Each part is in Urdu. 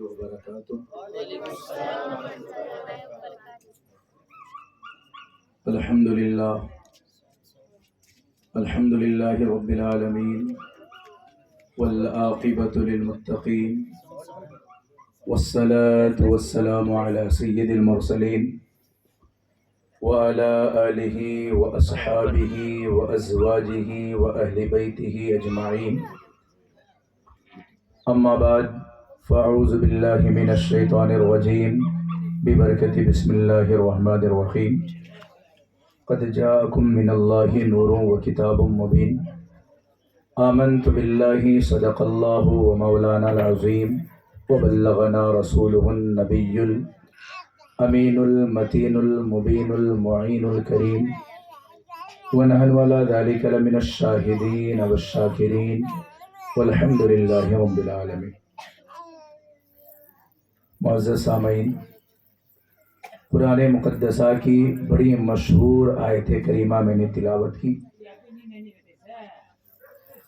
وبرکاتہ۔ الحمدللہ الحمدللہ رب العالمین والعاقبۃ للمتقین والصلاة والسلام علی سید المرسلین وعلی آلہ واصحابہ وازواجہ واہل بیتہ اجمعین، اما بعد فاعوذ باللہ من الشیطان الرجیم ببرکۃ بسم اللہ الرحمن الرحیم۔ قد جاءکم من اللہ نور وکتاب مبین، آمنت باللہ صدق اللہ ومولانا العظیم وبلغنا رسولہ النبی الامین المتین المبین المعین الکریم، ونحن على ذلك لمن الشاہدین والشاکرین والحمد للہ رب العالمین۔ معزز سامعین، قرآن مقدسہ کی بڑی مشہور آیت کریمہ میں نے تلاوت کی۔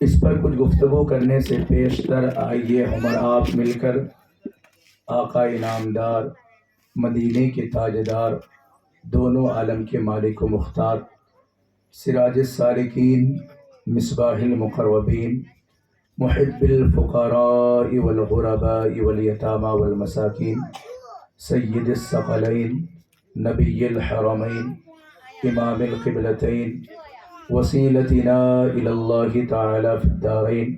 اس پر کچھ گفتگو کرنے سے پیشتر آئیے ہم اور آپ مل کر آقا انعامدار، مدینے کے تاجدار، دونوں عالم کے مالک و مختار، سراج السالکین، مصباح المقربین، محب الفقراء والغرباء والیتامى والمساکین، سید الثقلین، نبی الحرمین، امام القبلتین، وسیلتنا الی اللہ تعالی فی الدارین،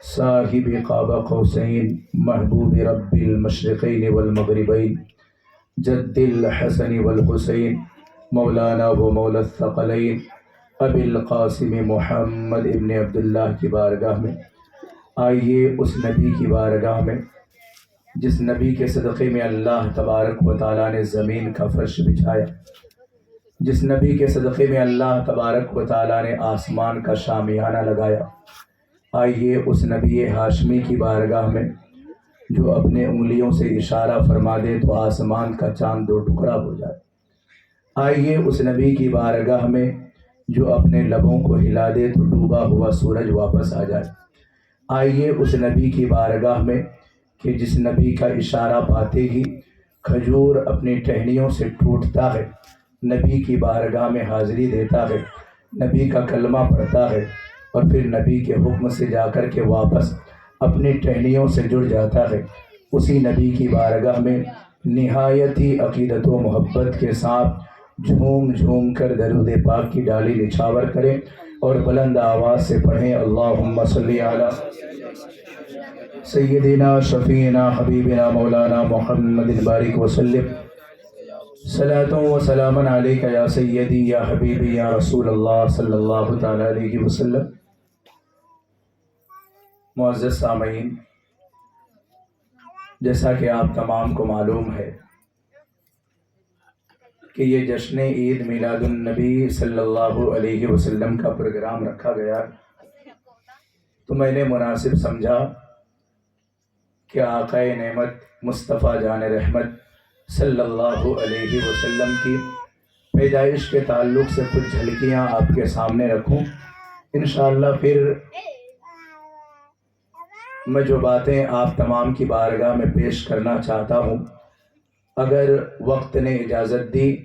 صاحب قاب قوسین، محبوب رب المشرقین والمغربین، جد الحسن والحسین، مولانا و مولا الثقلین، ابی القاسم محمد ابن عبداللہ کی بارگاہ میں آئیے، اس نبی کی بارگاہ میں جس نبی کے صدقے میں اللہ تبارک و تعالیٰ نے زمین کا فرش بچھایا، جس نبی کے صدقے میں اللہ تبارک و تعالیٰ نے آسمان کا شامیانہ لگایا۔ آئیے اس نبی ہاشمی کی بارگاہ میں جو اپنے انگلیوں سے اشارہ فرما دے تو آسمان کا چاند دو ٹکڑا ہو جائے۔ آئیے اس نبی کی بارگاہ میں جو اپنے لبوں کو ہلا دے تو ڈوبا ہوا سورج واپس آ جائے۔ آئیے اس نبی کی بارگاہ میں کہ جس نبی کا اشارہ پاتے ہی کھجور اپنی ٹہنیوں سے ٹوٹتا ہے، نبی کی بارگاہ میں حاضری دیتا ہے، نبی کا کلمہ پڑھتا ہے اور پھر نبی کے حکم سے جا کر کے واپس اپنی ٹہنیوں سے جڑ جاتا ہے۔ اسی نبی کی بارگاہ میں نہایتی عقیدت و محبت کے ساتھ جھوم جھوم کر درود پاک کی ڈالی نچھاور کریں اور بلند آواز سے پڑھیں، اللہم صلی علی سیدنا شفیعنا حبیبنا مولانا محمد بارک وسلم، صلاۃ و سلاما علیک یا سیدی یا حبیبی یا رسول اللہ صلی اللہ تعالی علیہ وسلم۔ معزز سامعین، جیسا کہ آپ تمام کو معلوم ہے کہ یہ جشن عید میلاد النبی صلی اللہ علیہ وسلم کا پروگرام رکھا گیا، تو میں نے مناسب سمجھا کہ آقا نعمت مصطفیٰ جان رحمت صلی اللہ علیہ وسلم کی پیدائش کے تعلق سے کچھ جھلکیاں آپ کے سامنے رکھوں۔ انشاءاللہ پھر میں جو باتیں آپ تمام کی بارگاہ میں پیش کرنا چاہتا ہوں، اگر وقت نے اجازت دی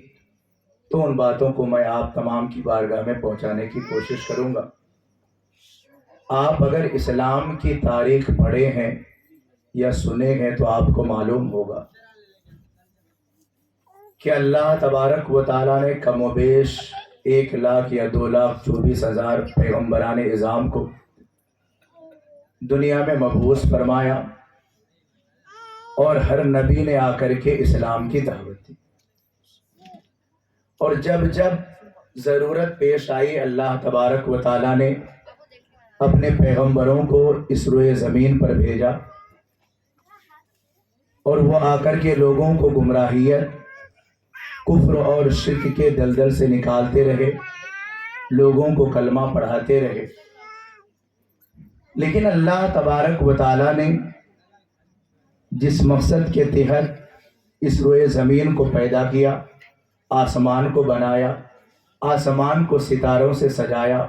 تو ان باتوں کو میں آپ تمام کی بارگاہ میں پہنچانے کی کوشش کروں گا۔ آپ اگر اسلام کی تاریخ پڑھے ہیں یا سنے ہیں تو آپ کو معلوم ہوگا کہ اللہ تبارک و تعالیٰ نے کم و بیش 1,00,000 یا 2,24,000 پیغمبران اعظام کو دنیا میں مبعوث فرمایا، اور ہر نبی نے آ کر کے اسلام کی دعوت دی، اور جب جب ضرورت پیش آئی اللہ تبارک و تعالیٰ نے اپنے پیغمبروں کو اس روئے زمین پر بھیجا، اور وہ آ کر کے لوگوں کو گمراہیت، کفر اور شرک کے دلدل سے نکالتے رہے، لوگوں کو کلمہ پڑھاتے رہے۔ لیکن اللہ تبارک و تعالیٰ نے جس مقصد کے تحت اس روئے زمین کو پیدا کیا، آسمان کو بنایا، آسمان کو ستاروں سے سجایا،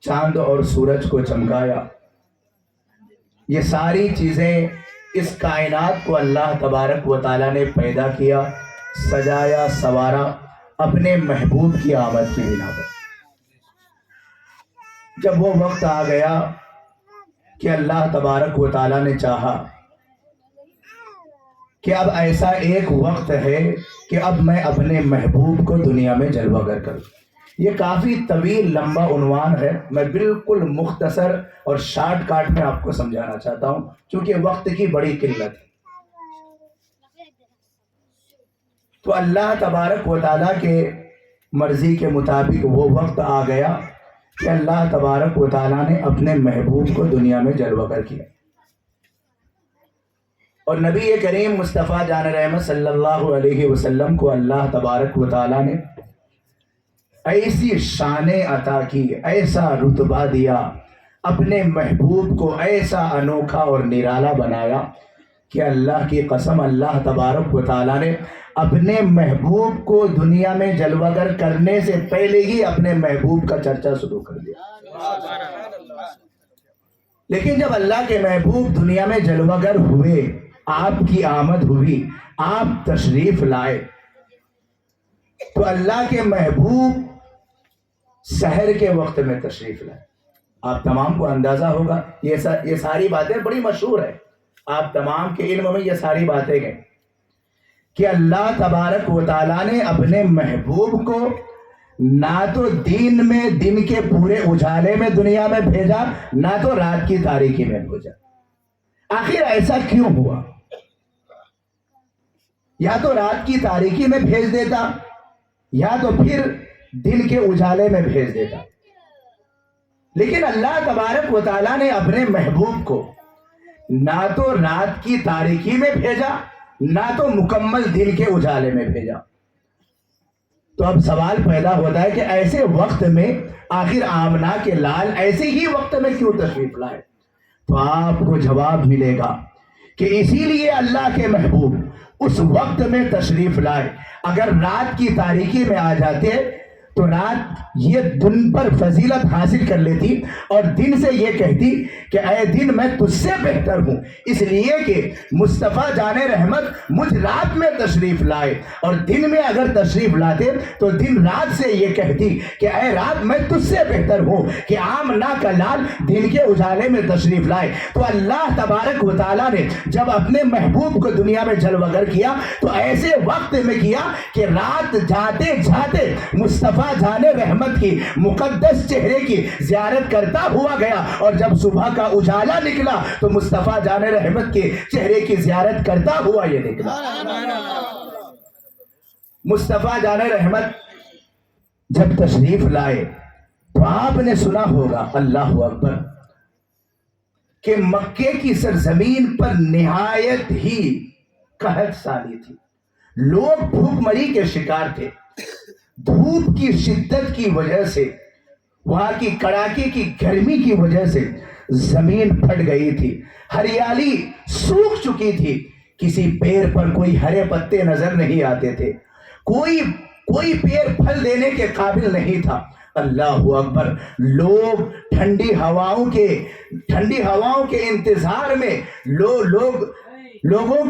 چاند اور سورج کو چمکایا، یہ ساری چیزیں اس کائنات کو اللہ تبارک و تعالیٰ نے پیدا کیا، سجایا، سنوارا اپنے محبوب کی آمد کی بنا پر۔ جب وہ وقت آ گیا کہ اللہ تبارک و تعالیٰ نے چاہا کہ اب ایسا ایک وقت ہے کہ اب میں اپنے محبوب کو دنیا میں جلوہ گر کروں۔ یہ کافی طویل لمبا عنوان ہے، میں بالکل مختصر اور شارٹ کاٹ میں آپ کو سمجھانا چاہتا ہوں چونکہ وقت کی بڑی قلت ہے۔ تو اللہ تبارک و تعالیٰ کے مرضی کے مطابق وہ وقت آ گیا کہ اللہ تبارک و تعالیٰ نے اپنے محبوب کو دنیا میں جلوہ گر کیا، اور نبی کریم مصطفیٰ جان رحمت صلی اللہ علیہ وسلم کو اللہ تبارک و تعالیٰ نے ایسی شانیں عطا کی، ایسا رتبہ دیا، اپنے محبوب کو ایسا انوکھا اور نرالا بنایا کہ اللہ کی قسم اللہ تبارک و تعالیٰ نے اپنے محبوب کو دنیا میں جلوہ گر کرنے سے پہلے ہی اپنے محبوب کا چرچا شروع کر دیا۔ لیکن جب اللہ کے محبوب دنیا میں جلوہ گر ہوئے، آپ کی آمد ہوئی، آپ تشریف لائے، تو اللہ کے محبوب سحر کے وقت میں تشریف لائے۔ آپ تمام کو اندازہ ہوگا، یہ ساری باتیں بڑی مشہور ہیں، آپ تمام کے علم میں یہ ساری باتیں گئیں کہ اللہ تبارک و تعالیٰ نے اپنے محبوب کو نہ تو دن میں، دن کے پورے اجالے میں دنیا میں بھیجا، نہ تو رات کی تاریکی میں بھیجا۔ آخر ایسا کیوں ہوا؟ یا تو رات کی تاریکی میں بھیج دیتا یا تو پھر دن کے اجالے میں بھیج دیتا، لیکن اللہ تبارک و تعالیٰ نے اپنے محبوب کو نہ تو رات کی تاریکی میں بھیجا، نہ تو مکمل دن کے اجالے میں بھیجا۔ تو اب سوال پیدا ہوتا ہے کہ ایسے وقت میں آخر آمنہ کے لال ایسے ہی وقت میں کیوں تشریف لائے؟ تو آپ کو جواب ملے گا کہ اسی لیے اللہ کے محبوب اس وقت میں تشریف لائے۔ اگر رات کی تاریکی میں آ جاتے تو رات یہ دن پر فضیلت حاصل کر لیتی اور دن سے یہ کہتی کہ اے دن میں تجھ سے بہتر ہوں، اس لیے کہ مصطفیٰ جان رحمت مجھ رات میں تشریف لائے، اور دن میں اگر تشریف لاتے تو دن رات سے یہ کہتی کہ اے رات میں تجھ سے بہتر ہوں کہ آمنہ کا لال دن کے اجالے میں تشریف لائے۔ تو اللہ تبارک و تعالیٰ نے جب اپنے محبوب کو دنیا میں جلوہ گر کیا تو ایسے وقت میں کیا کہ رات جاتے جاتے مصطفیٰ جان رحمت کی مقدس چہرے کی زیارت کرتا ہوا گیا، اور جب صبح کا اجالا نکلا تو مصطفیٰ جان رحمت کے چہرے کی زیارت کرتا ہوا یہ نکلا۔ مصطفیٰ جان رحمت جب تشریف لائے تو آپ نے سنا ہوگا، اللہ اکبر، کہ مکے کی سرزمین پر نہایت ہی قحط سالی تھی، لوگ بھوک مری کے شکار تھے، دھوپ کی شدت کی وجہ سے، وہاں کی کڑاکے کی گرمی کی وجہ سے زمین پھٹ گئی تھی، ہریالی سوکھ چکی تھی، کسی پیڑ پر کوئی ہرے پتے نظر نہیں آتے تھے، کوئی پیڑ پھل دینے کے قابل نہیں تھا۔ اللہ اکبر، لوگ ٹھنڈی ہواؤں کے انتظار میں لوگوں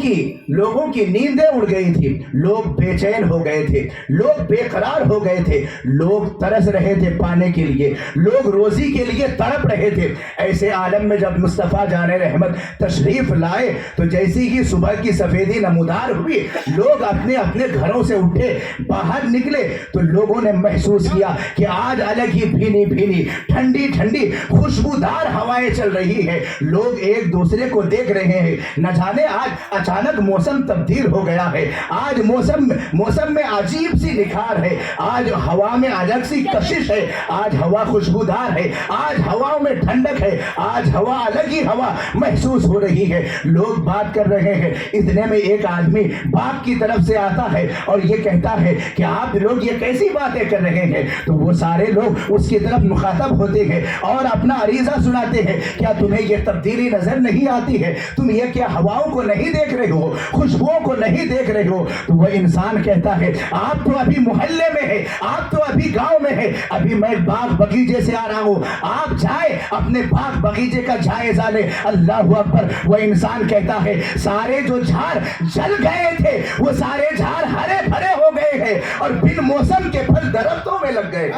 کی نیندیں اڑ گئی تھی، لوگ بے چین ہو گئے تھے، لوگ بے قرار ہو گئے تھے، لوگ ترس رہے تھے پانے کے لیے، لوگ روزی کے لیے تڑپ رہے تھے۔ ایسے عالم میں جب مصطفیٰ جان رحمت تشریف لائے تو جیسی ہی صبح کی سفیدی نمودار ہوئی، لوگ اپنے اپنے گھروں سے اٹھے باہر نکلے تو لوگوں نے محسوس کیا کہ آج الگ ہی بھینی بھینی ٹھنڈی ٹھنڈی خوشبودار ہوائیں چل رہی ہے، لوگ ایک دوسرے کو دیکھ رہے ہیں، نہ جانے آج اچانک موسم تبدیل ہو گیا ہے، آج موسم میں عجیب سی نکھار ہے، آج ہوا میں الگ سی کشش ہے، آج ہوا خوشبودار ہے، آج ہواؤں میں ٹھنڈک ہے، آج ہوا الگ ہی ہوا محسوس ہو رہی ہے، لوگ بات کر رہے ہیں۔ اتنے میں ایک آدمی باپ کی طرف سے آتا ہے اور یہ کہتا ہے کہ آپ لوگ یہ کیسی باتیں کر رہے ہیں؟ تو وہ سارے لوگ اس کی طرف مخاطب ہوتے ہیں اور اپنا عریضہ سناتے ہیں، کیا تمہیں یہ تبدیلی نظر نہیں آتی ہے؟ تم یہ کیا ہواؤں کو نہیں دیکھ رہے ہو, خوشبوؤں کو نہیں دیکھ رہے ہو, تو وہ انسان کہتا ہے آپ تو ابھی محلے میں ہے, آپ تو ابھی گاؤں میں ہے, ابھی میں باغ بغیچے سے آ رہا ہوں, آپ جائے اپنے باغ بغیچے کا جائزہ لے. اللہ اکبر. وہ انسان کہتا ہے سارے جو جھاڑ جل گئے تھے وہ سارے جھاڑ ہرے بھرے ہو گئے ہیں اور بن موسم کے پھل درختوں میں لگ گئے.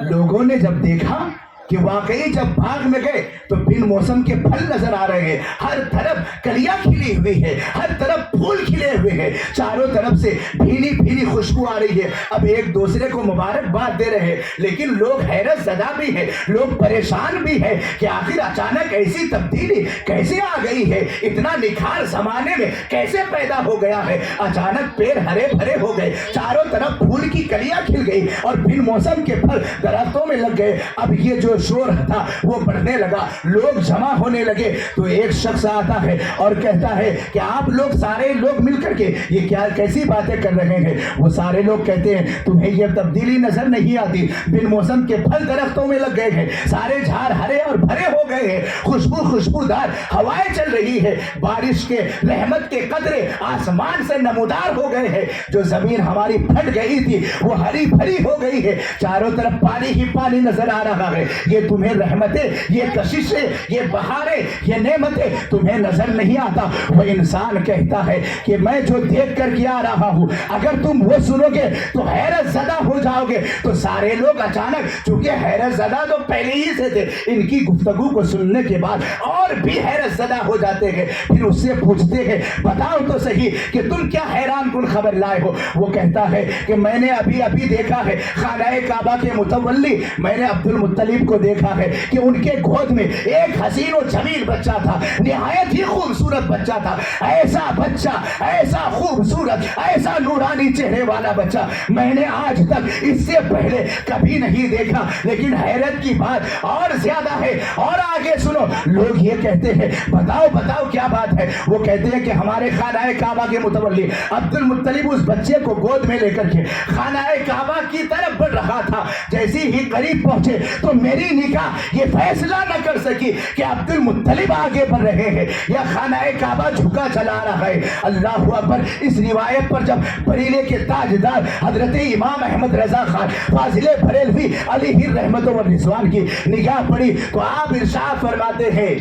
لوگوں نے جب دیکھا کہ واقعی جب باغ میں گئے تو بن موسم کے پھل نظر آ رہے ہیں, ہر طرف کلیاں کھلی ہوئی ہے, ہر طرف پھول کھلے ہوئے ہیں, چاروں طرف سے بھینی بھینی خوشبو آ رہی ہے. اب ایک دوسرے کو مبارکباد دے رہے ہیں, لیکن لوگ حیرت زدہ بھی ہے, لوگ پریشان بھی ہے کہ آخر اچانک ایسی تبدیلی کیسے آ گئی ہے, اتنا نکھار زمانے میں کیسے پیدا ہو گیا ہے. اچانک پیڑ ہرے بھرے ہو گئے, چاروں طرف پھول کی کلیاں کھل گئی اور بن موسم کے پھل درختوں میں لگ گئے. اب یہ جو شور تھا وہ بڑھنے لگا, لوگ جمع ہونے لگے. تو ایک شخص آتا ہے اور کہتا ہے کہ آپ لوگ سارے لوگ مل کر کے یہ کیا کیسی باتیں کر رہے ہیں. وہ سارے لوگ کہتے ہیں تمہیں یہ تبدیلی نظر نہیں آتی, بن موسم کے پھل درختوں میں لگ گئے ہیں, سارے جھاڑ ہرے اور بھرے ہو گئے ہیں, خوشبودار ہوائیں چل رہی ہے, بارش کے رحمت کے قطرے آسمان سے نمودار ہو گئے ہیں, جو زمین ہماری پھٹ گئی تھی وہ ہری بھری ہو گئی ہے, چاروں طرف پانی ہی پانی نظر آ رہا ہے. یہ تمہیں رحمتیں, یہ کششیں, یہ بہاریں, یہ نعمتیں تمہیں نظر نہیں آتا. وہ انسان کہتا ہے کہ میں جو دیکھ کر کے آ رہا ہوں اگر تم وہ سنو گے تو حیرت زدہ ہو جاؤ گے. تو سارے لوگ اچانک, چونکہ حیرت زدہ تو پہلے ہی سے تھے, ان کی گفتگو کو سننے کے بعد اور بھی حیرت زدہ ہو جاتے ہیں. پھر اس سے پوچھتے ہیں بتاؤ تو صحیح کہ تم کیا حیران کن خبر لائے ہو. وہ کہتا ہے کہ میں نے ابھی دیکھا ہے خانہ کعبہ کے متولی, میں نے عبد المطلب کو دیکھا ہے کہ ان کے گود میں ایک حسین و جمیل بچہ تھا, نہایت ہی خوبصورت بچہ تھا. ایسا بچہ, ایسا خوبصورت, ایسا نورانی چہرے والا بچہ میں نے آج تک اس سے پہلے کبھی نہیں دیکھا. لیکن حیرت کی بات اور زیادہ ہے, اور آگے سنو. لوگ یہ کہتے ہیں بتاؤ کیا بات ہے. وہ کہتے ہیں کہ ہمارے خانہ کعبہ کے متولی عبد المطلب اس بچے کو گود میں لے کر کے خانہ کعبہ کی طرف بڑھ رہا تھا. جیسے ہی قریب پہنچے تو میری نگاہ یہ فیصلہ نہ کر سکی کہ عبد المطلب آگے بڑھ رہے ہیں یا خانہ کعبہ جھکا چلا رہا ہے. اللہ اکبر. اس روایت پر جب بریلے کے تاجدار حضرت امام احمد رضا خان فاضل بریلوی علیہ الرحمت والرضوان کی نگاہ پڑی تو آپ ارشاد فرماتے ہیں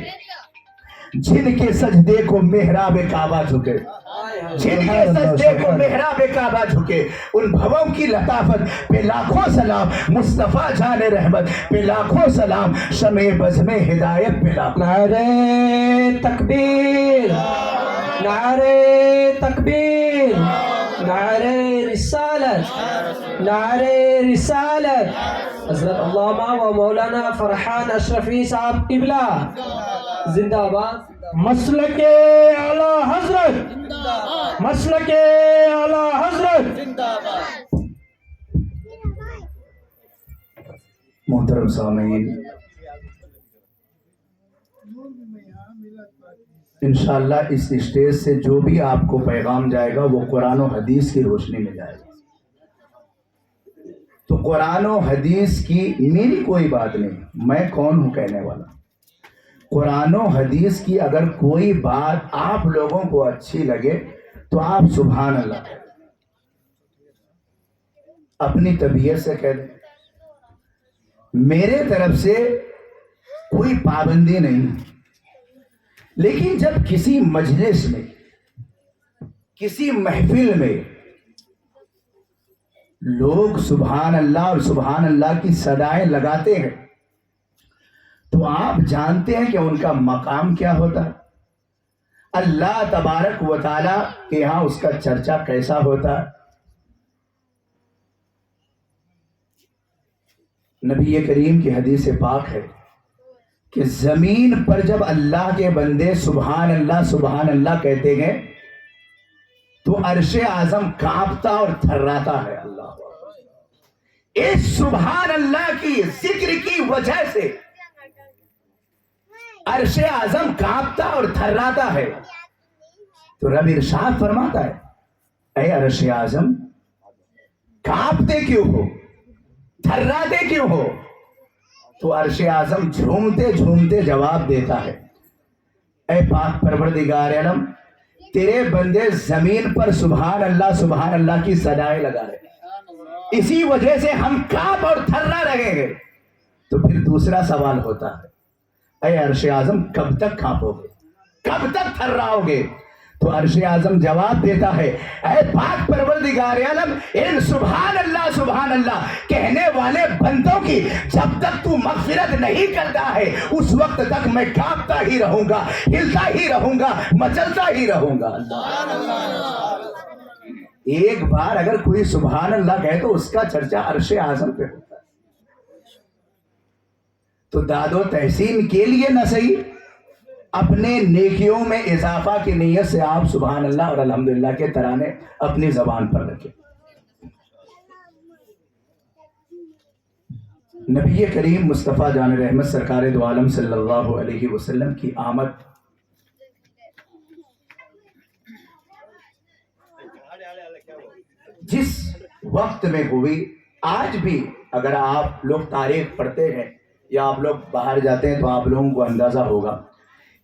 جن کے سجدے کو محراب کعبہ جھکے, جن کے سجدے کو محراب کعبہ جھکے, ان بھووں کی لطافت پہ لاکھوں سلام, مصطفیٰ جان رحمت پہ لاکھوں سلام, شمع بزم ہدایت پہ لاکھوں. نعرہ تکبیر, نعرہ تکبیر, نعرہ رسالت, نعرہ رسالت. حضرت علامہ و مولانا فرحان اشرفی صاحب قبلہ زندہ باد. مسلک اعلی حضرت, مسلک اعلی حضرت. محترم سامعین, انشاءاللہ اس اسٹیج سے جو بھی آپ کو پیغام جائے گا وہ قرآن و حدیث کی روشنی میں جائے گا. تو قرآن و حدیث کی میری کوئی بات نہیں, میں کون ہوں کہنے والا. قرآن و حدیث کی اگر کوئی بات آپ لوگوں کو اچھی لگے تو آپ سبحان اللہ اپنی طبیعت سے کہہ دیں. میرے طرف سے کوئی پابندی نہیں. لیکن جب کسی مجلس میں, کسی محفل میں لوگ سبحان اللہ اور سبحان اللہ کی صدائیں لگاتے ہیں تو آپ جانتے ہیں کہ ان کا مقام کیا ہوتا ہے. اللہ تبارک و تعالیٰ کے ہاں اس کا چرچا کیسا ہوتا ہے. نبی کریم کی حدیث پاک ہے کہ زمین پر جب اللہ کے بندے سبحان اللہ کہتے ہیں تو عرش اعظم کانپتا اور تھراتا ہے. اللہ اس سبحان اللہ کی ذکر کی وجہ سے عرش اعظم کانپتا اور تھراتا ہے. تو رب ارشاد فرماتا ہے اے عرش اعظم کانپتے کیوں ہو, تھراتے کیوں ہو؟ تو عرش اعظم جھومتے جھومتے جواب دیتا ہے اے پاک پروردگار عالم، تیرے بندے زمین پر سبحان اللہ کی صدائیں لگا رہے ہیں، اسی وجہ سے ہم کانپ اور تھرا رہیں گے۔ تو پھر دوسرا سوال ہوتا ہے، اے عرش اعظم کب تک کانپو گے، کب تک تھراؤ گے؟ تو عرش اعظم جواب دیتا ہے، اے پاک پروردگار عالم، ان سبحان اللہ کہنے والے بندوں کی جب تک تو مغفرت نہیں کرتا ہے اس وقت تک میں کانپتا ہی رہوں گا، ہلتا ہی رہوں گا، مچلتا ہی رہوں گا۔ ایک بار اگر کوئی سبحان اللہ کہے تو اس کا چرچا عرش اعظم پہ ہوتا ہے۔ تو داد و تحسین کے لیے نہ صحیح، اپنے نیکیوں میں اضافہ کی نیت سے آپ سبحان اللہ اور الحمدللہ کے ترانے اپنی زبان پر رکھیں۔ نبی کریم مصطفیٰ جان رحمت سرکار دو عالم صلی اللہ علیہ وسلم کی آمد جس وقت میں ہوئی، آج بھی اگر آپ لوگ تاریخ پڑھتے ہیں یا آپ لوگ باہر جاتے ہیں تو آپ لوگوں کو اندازہ ہوگا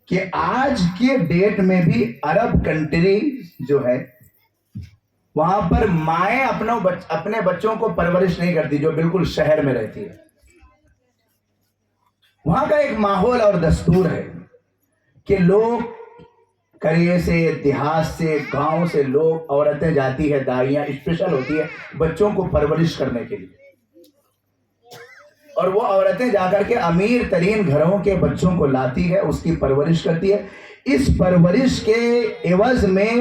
کہ آج کے ڈیٹ میں بھی عرب کنٹری جو ہے وہاں پر مائیں اپنے بچوں کو پرورش نہیں کرتی، جو بالکل شہر میں رہتی ہے۔ وہاں کا ایک ماحول اور دستور ہے کہ لوگ قریے سے، دیہات سے، گاؤں سے لوگ، عورتیں جاتی ہے، دائیاں اسپیشل ہوتی ہے بچوں کو پرورش کرنے کے لیے، اور وہ عورتیں جا کر کے امیر ترین گھروں کے بچوں کو لاتی ہے، اس کی پرورش کرتی ہے۔ اس پرورش کے عوض میں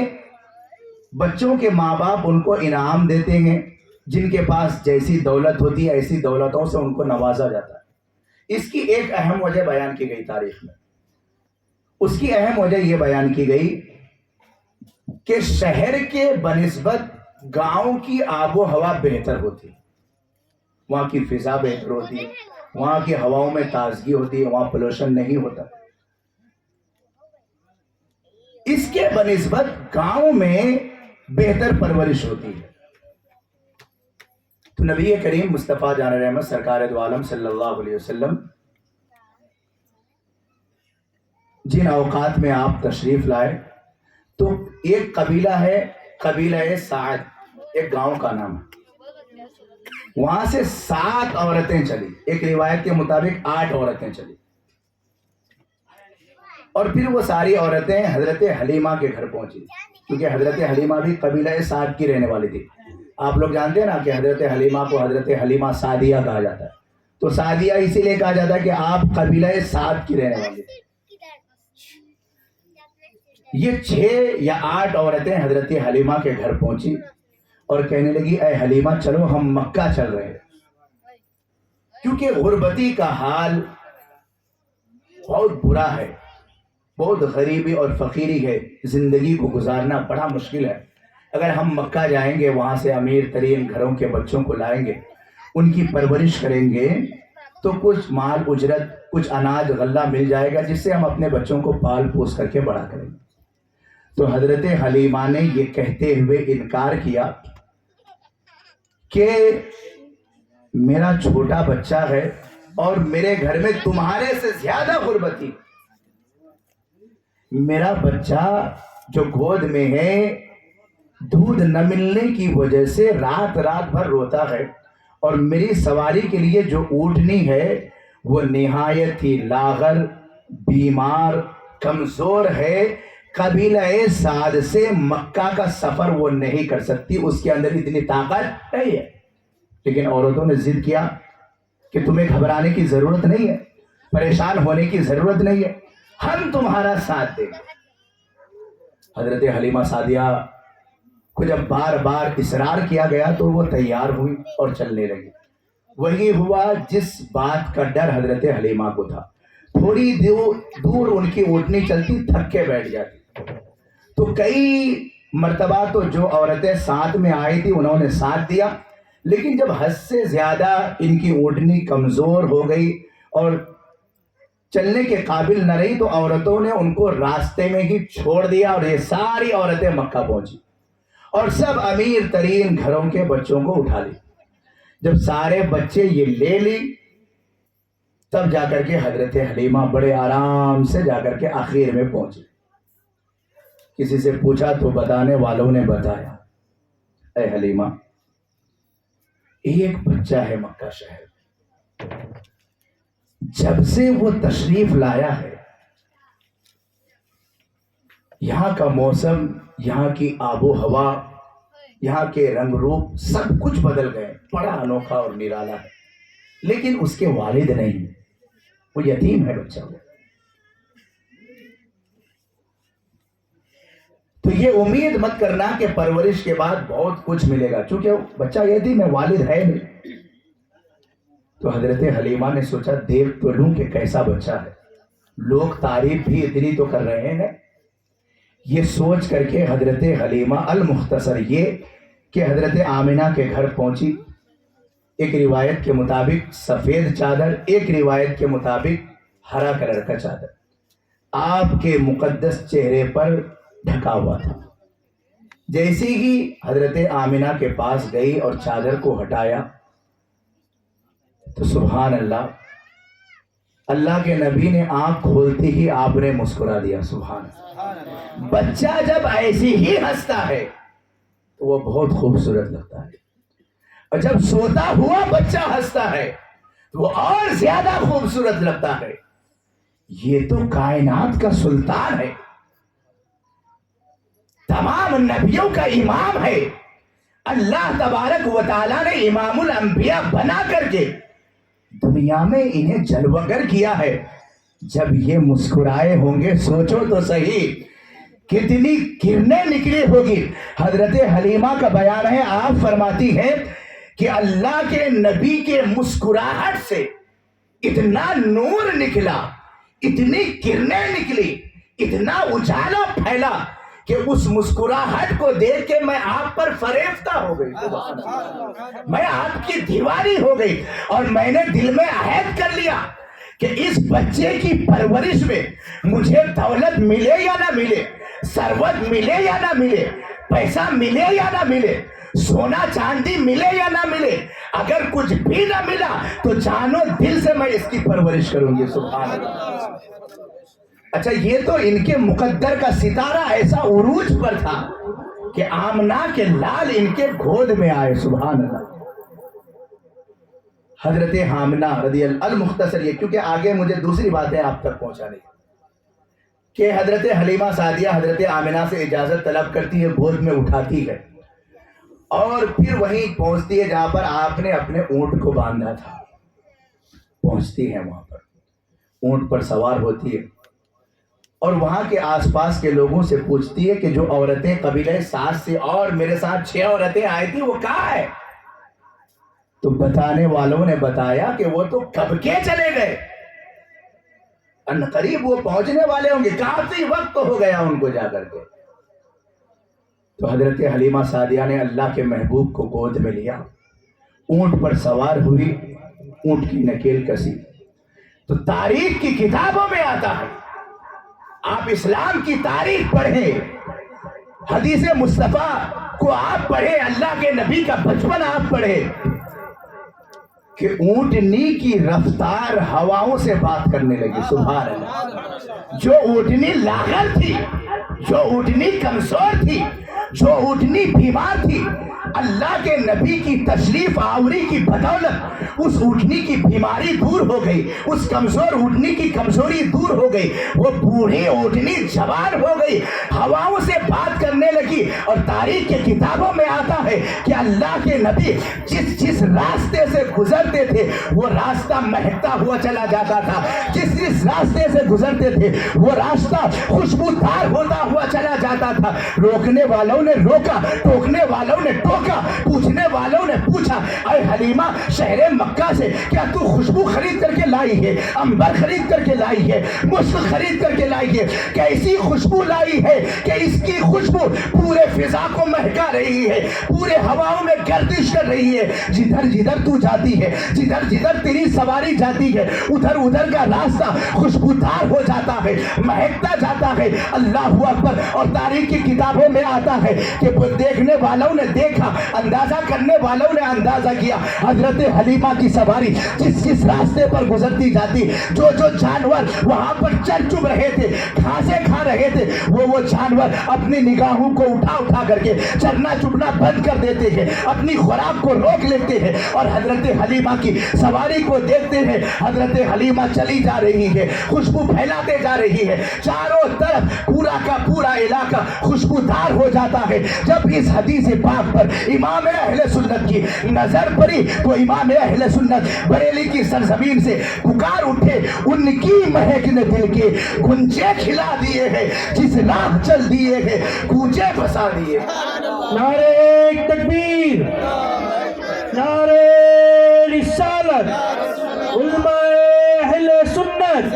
بچوں کے ماں باپ ان کو انعام دیتے ہیں، جن کے پاس جیسی دولت ہوتی ہے ایسی دولتوں سے ان کو نوازا جاتا ہے۔ اس کی ایک اہم وجہ بیان کی گئی تاریخ میں، اس کی اہم وجہ یہ بیان کی گئی کہ شہر کے بنسبت گاؤں کی آب و ہوا بہتر ہوتی ہے، وہاں کی فضا بہتر ہوتی ہے، وہاں کی ہواؤں میں تازگی ہوتی ہے، وہاں پولوشن نہیں ہوتا۔ اس کے بنسبت گاؤں میں بہتر پرورش ہوتی ہے۔ تو نبی کریم مصطفیٰ جان رحمت سرکار دو عالم صلی اللہ علیہ وسلم جن اوقات میں آپ تشریف لائے تو ایک قبیلہ ہے، قبیلہ سعد، ایک گاؤں کا نام ہے، وہاں سے 7 عورتیں چلی، ایک روایت کے مطابق 8 عورتیں چلی، اور پھر وہ ساری عورتیں حضرت حلیمہ کے گھر پہنچی، کیونکہ حضرت حلیمہ بھی قبیلہ سعد کی رہنے والی تھی۔ آپ لوگ جانتے ہیں نا کہ حضرت حلیمہ کو حضرت حلیمہ سعدیہ کہا جاتا ہے، تو سعدیہ اسی لیے کہا جاتا ہے کہ آپ قبیلہ سعد کی رہنے والی تھی۔ یہ 6 یا 8 عورتیں حضرت حلیمہ کے گھر پہنچی اور کہنے لگی، اے حلیمہ چلو ہم مکہ چل رہے ہیں، کیونکہ غربتی کا حال بہت برا ہے، بہت غریبی اور فقیری ہے، زندگی کو گزارنا بڑا مشکل ہے۔ اگر ہم مکہ جائیں گے، وہاں سے امیر ترین گھروں کے بچوں کو لائیں گے، ان کی پرورش کریں گے تو کچھ مال اجرت، کچھ اناج غلہ مل جائے گا جس سے ہم اپنے بچوں کو پال پوس کر کے بڑا کریں گے۔ تو حضرت حلیمہ نے یہ کہتے ہوئے انکار کیا کہ میرا چھوٹا بچہ ہے اور میرے گھر میں تمہارے سے زیادہ غربتی، میرا بچہ جو گود میں ہے دودھ نہ ملنے کی وجہ سے رات بھر روتا ہے، اور میری سواری کے لیے جو اونٹنی ہے وہ نہایت ہی لاغر، بیمار، کمزور ہے، قبیلہ سعد سے مکہ کا سفر وہ نہیں کر سکتی، اس کے اندر اتنی طاقت نہیں ہے۔ لیکن عورتوں نے ضد کیا کہ تمہیں گھبرانے کی ضرورت نہیں ہے، پریشان ہونے کی ضرورت نہیں ہے، ہم تمہارا ساتھ دیں گے۔ حضرت حلیمہ سعدیہ کو جب بار بار اصرار کیا گیا تو وہ تیار ہوئی اور چلنے لگی۔ وہی ہوا جس بات کا ڈر حضرت حلیمہ کو تھا، تھوڑی دور ان کی اونٹنی چلتی، تھک کے بیٹھ جاتی۔ تو کئی مرتبہ تو جو عورتیں ساتھ میں آئی تھی انہوں نے ساتھ دیا، لیکن جب حد سے زیادہ ان کی اونٹنی کمزور ہو گئی اور چلنے کے قابل نہ رہی تو عورتوں نے ان کو راستے میں ہی چھوڑ دیا، اور یہ ساری عورتیں مکہ پہنچی اور سب امیر ترین گھروں کے بچوں کو اٹھا لی۔ جب سارے بچے یہ لے لی تب جا کر کے حضرت حلیمہ بڑے آرام سے جا کر کے آخر میں پہنچے. کسی سے پوچھا تو بتانے والوں نے بتایا, اے حلیمہ, ایک بچہ ہے مکہ شہر, جب سے وہ تشریف لایا ہے یہاں کا موسم, یہاں کی آب و ہوا, یہاں کے رنگ روپ سب کچھ بدل گئے, بڑا انوکھا اور نرالا ہے, لیکن اس کے والد نہیں, وہ یتیم ہے بچہ. تو یہ امید مت کرنا کہ پرورش کے بعد بہت کچھ ملے گا, چونکہ بچہ یتیم ہے, والد ہے نہیں. تو حضرت حلیمہ نے سوچا دیکھ تو لوں کہ کیسا بچہ ہے, لوگ تعریف بھی اتنی تو کر رہے ہیں. یہ سوچ کر کے حضرت حلیمہ المختصر یہ کہ حضرت آمنہ کے گھر پہنچی. ایک روایت کے مطابق سفید چادر, ایک روایت کے مطابق ہرا کلر کا چادر آپ کے مقدس چہرے پر ڈھکا ہوا تھا. جیسے ہی حضرت آمنہ کے پاس گئی اور چادر کو ہٹایا تو سبحان اللہ, اللہ کے نبی نے آنکھ کھولتے ہی آپ نے مسکرا دیا. سبحان اللہ. بچہ جب ایسی ہی ہنستا ہے تو وہ بہت خوبصورت لگتا ہے, اور جب سوتا ہوا بچہ ہنستا ہے تو وہ اور زیادہ خوبصورت لگتا ہے. یہ تو کائنات کا سلطان ہے, تمام نبیوں کا امام ہے. اللہ تبارک و تعالیٰ نے امام الانبیاء بنا کر کے دنیا میں انہیں جلوگر کیا ہے. جب یہ مسکرائے ہوں گے سوچو تو صحیح کتنی کرنیں نکلی ہوگی. حضرت حلیمہ کا بیان ہے, آپ فرماتی ہیں کہ اللہ کے نبی کے مسکراہٹ سے اتنا نور نکلا, اتنی کرنیں نکلی, اتنا اجالا پھیلا کہ اس مسکراہٹ کو دیکھ کے میں آپ پر فریفتہ ہو گئی, میں آپ کی دیوانی ہو گئی, اور میں نے دل میں عہد کر لیا کہ اس بچے کی پرورش میں مجھے دولت ملے یا نہ ملے, ثروت ملے یا نہ ملے, پیسہ ملے یا نہ ملے, سونا چاندی ملے یا نہ ملے, اگر کچھ بھی نہ ملا تو جانو دل سے میں اس کی پرورش کروں گی. سبحان اللہ. اچھا, یہ تو ان کے مقدر کا ستارہ ایسا عروج پر تھا کہ آمنہ کے لال ان کے گود میں آئے. سبحان اللہ. حضرت آمنہ رضی اللہ المختصر, یہ کیونکہ آگے مجھے دوسری باتیں آپ تک پہنچانی کہ حضرت حلیمہ سعدیہ حضرت آمنہ سے اجازت طلب کرتی ہے, گود میں اٹھاتی ہے, اور پھر وہیں پہنچتی ہے جہاں پر آپ نے اپنے اونٹ کو باندھا تھا. پہنچتی ہے وہاں پر, اونٹ پر سوار ہوتی ہے, اور وہاں کے آس پاس کے لوگوں سے پوچھتی ہے کہ جو عورتیں قبیلہ سعد سے اور میرے ساتھ 6 عورتیں آئی تھی وہ کہاں ہے؟ تو بتانے والوں نے بتایا کہ وہ تو کب کے چلے گئے, ان قریب وہ پہنچنے والے ہوں گے, کافی وقت ہو گیا ان کو جا کر کے. تو حضرت حلیمہ سعدیہ نے اللہ کے محبوب کو گود میں لیا, اونٹ پر سوار ہوئی, اونٹ کی نکیل کسی. تو تاریخ کی کتابوں میں آتا ہے, آپ اسلام کی تاریخ پڑھیں, حدیث مصطفیٰ کو آپ پڑھیں, اللہ کے نبی کا بچپن آپ پڑھیں کہ اونٹنی کی رفتار ہواؤں سے بات کرنے لگی. سبحان اللہ. جو اونٹنی لاغر تھی, جو اونٹنی کمزور تھی, جو اونٹنی بیمار تھی, اللہ کے نبی کی تشریف آوری کی بدولت اس اونٹنی کی بیماری دور ہو گئی, اس کمزور اونٹنی کی کمزوری دور ہو گئی, وہ بوڑھی اونٹنی جوان ہو گئی, ہواؤں سے بات کرنے لگی. اور تاریخ کے کتابوں میں آتا ہے کہ اللہ کے نبی جس جس راستے سے گزرتے تھے وہ راستہ مہکتا ہوا چلا جاتا تھا, جس جس راستے سے گزرتے تھے وہ راستہ خوشبودار ہوتا ہوا چلا جاتا تھا. روکنے والوں نے روکا, ٹوکنے والوں نے ٹوکا, پوچھنے والوں نے پوچھا, اے حلیمہ شہر مکہ سے کیا تو خوشبو خرید کر کے لائی ہے, انبر خرید کر کے لائی ہے, مشک خرید کر کے لائی ہے, کیسی خوشبو لائی ہے کہ اس کی خوشبو پورے فضا کو مہکا رہی ہے, پورے ہواؤں میں گردش کر رہی ہے, جدھر جدھر تو جاتی ہے, جدھر جدھر تیری سواری جاتی ہے, ادھر ادھر کا راستہ خوشبودار ہو جاتا ہے, مہکتا جاتا ہے. اللہ اکبر. اور تاریخ کی کتابوں میں آتا ہے کہ دیکھنے والوں نے دیکھا اندازہ کرنے والوں نے اندازہ کیا حضرت حلیمہ کی سواری جس راستے پر گزرتی جاتی، جو جانور وہاں پر چر چب رہے تھے، گھاسیں کھا رہے تھے، وہ جانور اپنی نگاہوں کو اٹھا کر کے چرنا چبنا بند کر دیتے ہیں، اپنی خوراک کو روک لیتے ہیں اور حضرت حلیمہ کی سواری کو دیکھتے ہیں۔ حضرت حلیمہ چلی جا رہی ہے، خوشبو پھیلاتے جا رہی ہے، چاروں طرف پورا کا پورا علاقہ خوشبودار ہو جاتا ہے۔ جب اس حدیث پاک پر امام اہل سنت کی نظر پڑی تو امام اہل سنت بریلی کی سرزمین سے پکار اٹھے، ان کی مہک نے دل کے گنجے کھلا دیے ہیں، جس راہ چل دیے ہیں کوچے بسا دیے۔ نعرہ تکبیر، نعرہ رسالت، علماء اہل سنت،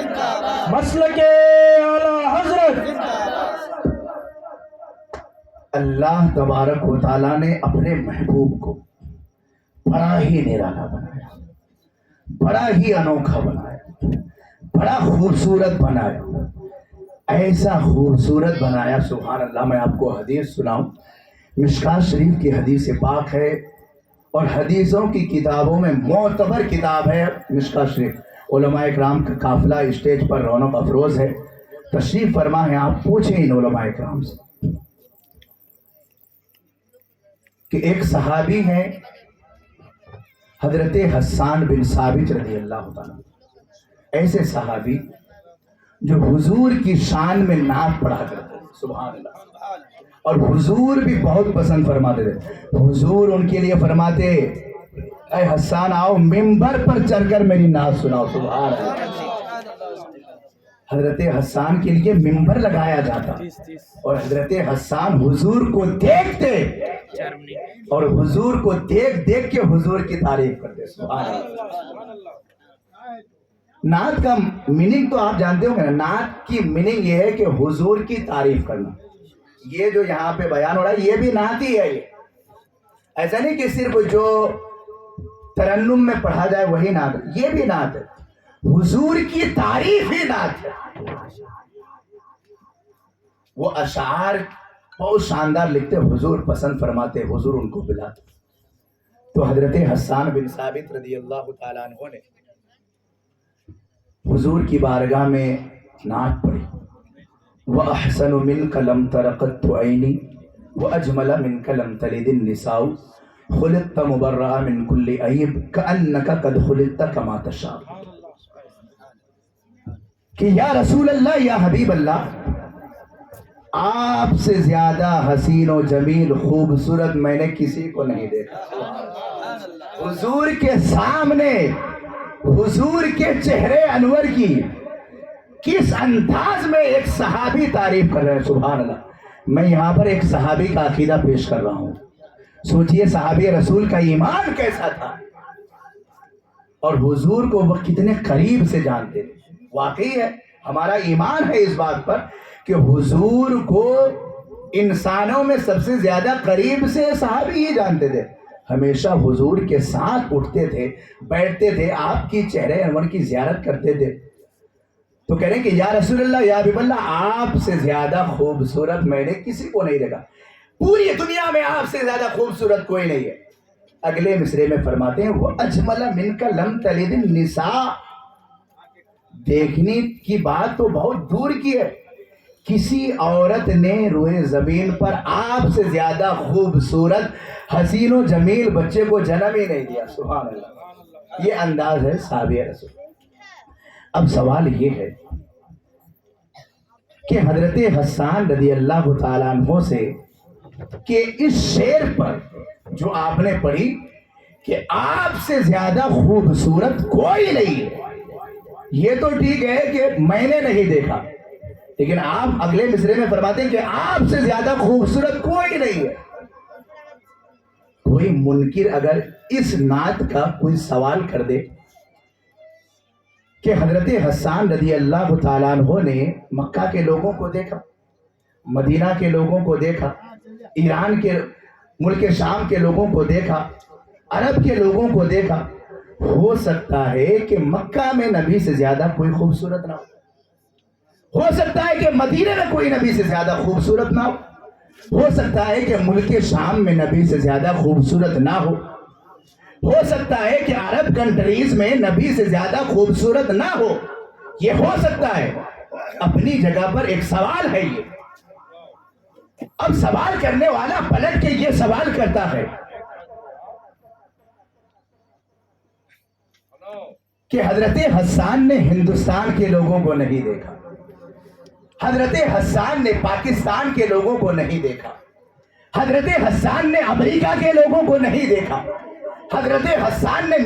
مسلک اعلی حضرت۔ اللہ تبارک و تعالیٰ نے اپنے محبوب کو بڑا ہی نرالا بنایا، بڑا ہی انوکھا بنایا، بڑا خوبصورت بنایا، ایسا خوبصورت بنایا سبحان اللہ۔ میں آپ کو حدیث سناؤں، مشکوٰۃ شریف کی حدیث پاک ہے اور حدیثوں کی کتابوں میں معتبر کتاب ہے مشکوٰۃ شریف۔ علماء اکرام کا قافلہ اسٹیج پر رونق افروز ہے، تشریف فرما ہے، آپ پوچھیں ان علماء اکرام سے کہ ایک صحابی ہیں حضرت حسان بن ثابت رضی اللہ تعالیٰ، ایسے صحابی جو حضور کی شان میں نعت پڑھا کرتے تھے سبحان اللہ، اور حضور بھی بہت پسند فرماتے تھے۔ حضور ان کے لیے فرماتے اے حسان آؤ ممبر پر چڑھ کر میری نعت سناؤ سبحان اللہ۔ حضرت حسان کے لیے ممبر لگایا جاتا اور حضرت حسان حضور کو دیکھتے اور حضور کو دیکھ کے حضور کی تعریف کرتے سبحان اللہ۔ نعت کا میننگ تو آپ جانتے ہوں گے نا، نعت کی میننگ یہ ہے کہ حضور کی تعریف کرنا۔ یہ جو یہاں پہ بیان ہو رہا ہے یہ بھی نعت ہی ہے، یہ ایسا نہیں کہ صرف جو ترنم میں پڑھا جائے وہی نعت، یہ بھی نعت ہے، حضور کی تعریف ہی نعت ہے۔ وہ اشعار بہت شاندار لکھتے، حضور پسند فرماتے، حضور ان کو بلاتے۔ تو حضرت حسان بن ثابت رضی اللہ تعالیٰ عنہ نے حضور کی بارگاہ میں نعت پڑھی، وَأَحْسَنُ مِنْكَ لَمْ تَرَقَتْ عَيْنِي وَأَجْمَلَ مِنْكَ لَمْ تَلِدِ النِّسَاءُ خُلِقْتَ مُبَرَّأً مِنْ كُلِّ عَيْبٍ كَأَنَّكَ قَدْ خُلِقْتَ كَمَا تَشَاءُ، کہ یا رسول اللہ، یا حبیب اللہ، آپ سے زیادہ حسین و جمیل خوبصورت میں نے کسی کو نہیں دیکھا۔ حضور کے سامنے حضور کے چہرے انور کی کس انداز میں ایک صحابی تعریف کر رہے ہیں سبحان اللہ۔ میں یہاں پر ایک صحابی کا عقیدہ پیش کر رہا ہوں، سوچئے صحابی رسول کا ایمان کیسا تھا اور حضور کو وہ کتنے قریب سے جانتے تھے۔ واقعی ہے، ہمارا ایمان ہے اس بات پر کہ حضور کو انسانوں میں سب سے زیادہ قریب سے صحابی ہی جانتے تھے، ہمیشہ حضور کے ساتھ اٹھتے تھے، بیٹھتے تھے، آپ کی چہرے انور کی زیارت کرتے تھے۔ تو کہہ رہے ہیں کہ یا رسول اللہ، یا حبیب اللہ، آپ سے زیادہ خوبصورت میں نے کسی کو نہیں دیکھا، پوری دنیا میں آپ سے زیادہ خوبصورت کوئی نہیں ہے۔ اگلے مصرے میں فرماتے ہیں وَأَجْمَلَ مِنْكَ لَمْ تَلِدِ النِّسَاءُ، دیکھنے کی بات تو بہت دور کی ہے، کسی عورت نے روئے زمین پر آپ سے زیادہ خوبصورت حسین و جمیل بچے کو جنم ہی نہیں دیا سبحان اللہ۔ یہ انداز ہے صحابی رسول۔ اب سوال یہ ہے کہ حضرت حسان رضی اللہ تعالیٰ عنہ سے کہ اس شعر پر جو آپ نے پڑھی کہ آپ سے زیادہ خوبصورت کوئی نہیں ہے، یہ تو ٹھیک ہے کہ میں نے نہیں دیکھا، لیکن آپ اگلے مصرے میں فرماتے ہیں کہ آپ سے زیادہ خوبصورت کوئی نہیں ہے۔ کوئی منکر اگر اس نعت کا کوئی سوال کر دے کہ حضرت حسان رضی اللہ تعالیٰ عنہ نے مکہ کے لوگوں کو دیکھا، مدینہ کے لوگوں کو دیکھا، ایران کے ملک شام کے لوگوں کو دیکھا، عرب کے لوگوں کو دیکھا، ہو سکتا ہے کہ مکہ میں نبی سے زیادہ کوئی خوبصورت نہ ہو سکتا ہے کہ مدینہ میں کوئی نبی سے زیادہ خوبصورت نہ ہو، ہو سکتا ہے کہ ملک شام میں نبی سے زیادہ خوبصورت نہ ہو سکتا ہے کہ عرب کنٹریز میں نبی سے زیادہ خوبصورت نہ ہو، یہ ہو سکتا ہے، اپنی جگہ پر ایک سوال ہے یہ۔ اب سوال کرنے والا پلٹ کے یہ سوال کرتا ہے کہ حضرت حسان نے ہندوستان کے لوگوں کو نہیں دیکھا، حضرت حسان نے پاکستان کے لوگوں کو نہیں دیکھا، حضرت حسان نے امریکہ کے لوگوں کو نہیں دیکھا، حضرت حسان نے